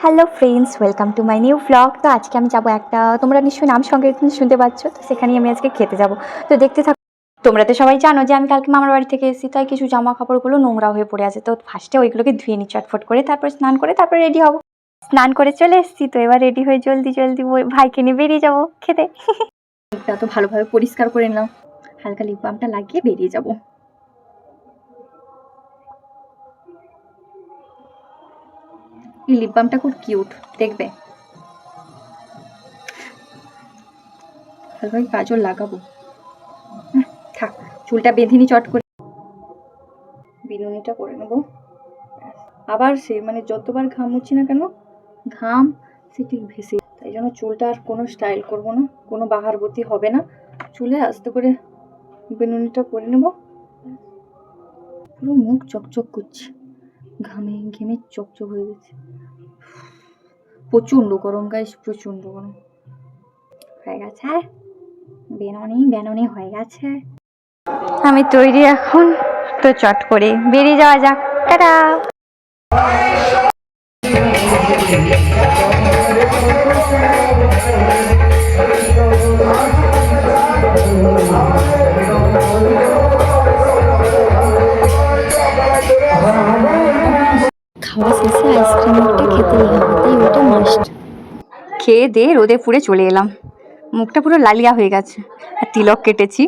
Hello friends, welcome to my new blog. তো আজকে আমি যাবো একটা, তোমরা নিশ্চয়ই নাম সংকীর্তন শুনতে পাচ্ছ, তো সেখানেই আমি আজকে খেতে যাব। তো দেখতে থাকো। তোমরা তো সবাই জানো যে আমি কালকে মামার বাড়ি থেকে এসেছি, তাই কিছু জামা কাপড়গুলো নোংরা হয়ে পড়ে আছে। তো ফার্স্টে ওইগুলোকে ধুয়ে নিই চটফট করে, তারপর স্নান করে তারপর রেডি হবো। স্নান করে চলে এসেছি, তো এবার রেডি হয়ে জলদি জলদি ভাইকে নিয়ে বেরিয়ে যাবো খেতে। মুখটা তো ভালোভাবে পরিষ্কার করে নিলাম, হালকা লিপ বামটা লাগিয়ে বেরিয়ে যাবো। এই লিপ বামটা খুব কিউট দেখবে। হালকা কাজল লাগাবো, থাক চুলটা বেঁধে নি চট করে, বিনুনিটা করে নেবো। আবার সে মানে যতবার ঘাম মুছি না কেন ঘাম সে ঠিক ভেসে, তাই জন্য চুলটা আর কোনো স্টাইল করবো না, কোনো বাহারবতী হবে না। চুলে আস্তে করে বিনুনিটা করে নেব। পুরো মুখ চকচক করছে, ঘামে ঘেমে চকচক হয়ে গেছে। প্রচণ্ড গরম গাইস, প্রচণ্ড গরম। হয়ে গেছে বেনুনি, বেনুনি হয়ে গেছে। আমি তৈরি এখন, তো চট করে বেরিয়ে যাওয়া যাক। টাটা। খাওয়া শেষে আইসক্রিমটা খেতেই হবে, তাই ওটা মাস্ট। খেয়ে দিয়ে রোদে পুড়ে চলে এলাম, মুখটা পুরো লালিয়া হয়ে গেছে আর তিলক কেটেছি।